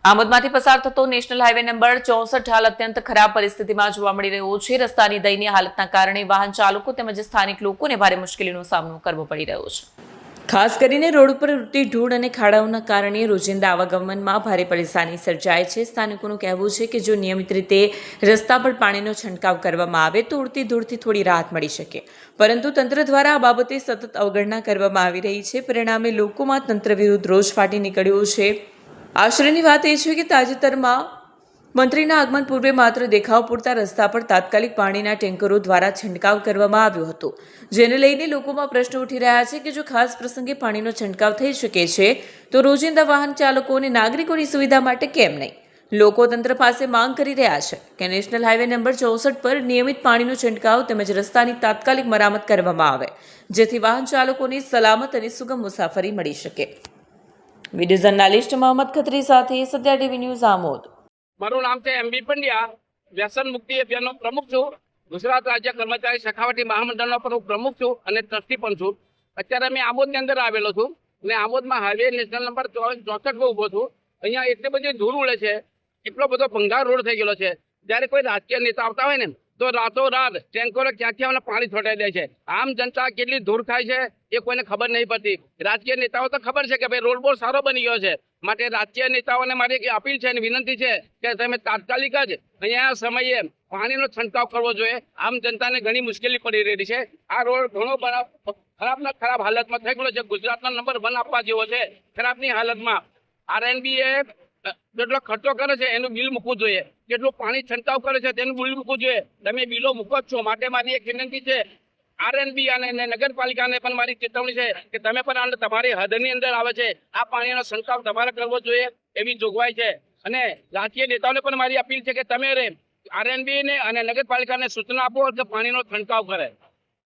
આમોદમાંથી પસાર થતો national highway number 64 હાલ અત્યંત ખરાબ પરિસ્થિતિમાં જોવા મળી રહ્યો છે। રસ્તાની દયનીય હાલતના કારણે વાહન ચાલકો તેમજ સ્થાનિક લોકોને ભારે મુશ્કેલીનો સામનો કરવો પડી રહ્યો છે। ખાસ કરીને રોડ ઉપર ઉડતી ધૂળ અને ખાડાઓના કારણે રોજિંદા આવાગમનમાં ભારે પરેશાની સર્જાય છે। સ્થાનિકોનું કહેવું છે કે જો નિયમિત રીતે રસ્તા પર પાણીનો છંટકાવ કરવામાં આવે તો ઉડતી ધૂળથી થોડી રાહત મળી શકે, પરંતુ તંત્ર દ્વારા આ બાબતે સતત અવગણના કરવામાં આવી રહી છે। પરિણામે લોકોમાં તંત્ર વિરુદ્ધ રોષ ફાટી નીકળ્યો છે। આશ્ચર્યની વાત એ છે કે તાજેતરમાં મંત્રીના આગમન પૂર્વે માત્ર દેખાવ પૂરતા રસ્તા પર તાત્કાલિક પાણીના ટેન્કરો દ્વારા છંટકાવ કરવામાં આવ્યો હતો, જેને લઈને લોકોમાં પ્રશ્ન ઉઠી રહ્યા છે કે જો ખાસ પ્રસંગે પાણીનો છંટકાવ થઈ શકે છે તો રોજિંદા વાહન ચાલકો અને નાગરિકોની સુવિધા માટે કેમ નહીં? લોકો તંત્ર પાસે માંગ કરી રહ્યા છે કે નેશનલ હાઈવે નંબર 64 પર નિયમિત પાણીનો છંટકાવ તેમજ રસ્તાની તાત્કાલિક મરામત કરવામાં આવે, જેથી વાહન ચાલકોને સલામત અને સુગમ મુસાફરી મળી શકે। વિડીયો જર્નાલિસ્ટ મોહમ્મદ ખત્રી સાથે સત્યા ટીવી ન્યૂઝ આમોદ। મારું નામ છે એમબી પંડ્યા, વ્યસન મુક્તિ અભિયાનનો પ્રમુખ છું। ગુજરાત રાજ્ય કર્મચારી સખાવટી મહામંડળનો પણ હું પ્રમુખ છું અને ટ્રસ્ટી પણ છું। અત્યારે મેં આમોદની અંદર આવેલો છું અને આમોદમાં હાઈવે નેશનલ નંબર 64 પર ઊભો છું। અહીંયા એટલી બધી ધૂળ ઉડે છે, એટલો બધો ભંગાર રોડ થઈ ગયેલો છે। જ્યારે કોઈ રાજકીય નેતા આવતા હોય ને તો રાતોરાત ટેન્કરો ક્યાંથી આમને પાણી છોટાઈ દે છે। આમ જનતા કેટલી ધૂળ થાય છે એ કોઈને ખબર નહીં પડતી। રાજકીય નેતાઓ તો ખબર છે કે ભાઈ રોડ બહુ સારો બની ગયો છે, માટે રાજકીય નેતાઓને મારી એક અપીલ છે અને વિનંતી છે કે તમે તાત્કાલિક જ અહીંયા સમયે પાણીનો છંટકાવ કરવો જોઈએ। આમ જનતાને ઘણી મુશ્કેલી પડી રહી છે। આ રોડ ઘણો ખરાબના ખરાબ હાલતમાં થઈ ગયો છે। ગુજરાતનો નંબર 1 આપવા જેવો છે ખરાબની હાલતમાં। આરએનબી એ જેટલો ખર્ચો કરે છે એનું બિલ મૂકવું જોઈએ, જેટલું પાણી છંટકાવ કરે છે તેનું બિલ મૂકવું જોઈએ। તમે બિલો મૂકો જ છો, માટે મારી એક વિનંતી છે આરએનબી અને નગરપાલિકાને પણ મારી ચેતવણી છે કે તમે પણ તમારી હદની અંદર આવે છે આ પાણીનો છંટકાવ તમારે કરવો જોઈએ એવી જોગવાઈ છે। અને રાજકીય નેતાઓને પણ મારી અપીલ છે કે તમે આરએનબી ને અને નગરપાલિકાને સૂચના આપો કે પાણીનો છંટકાવ કરે।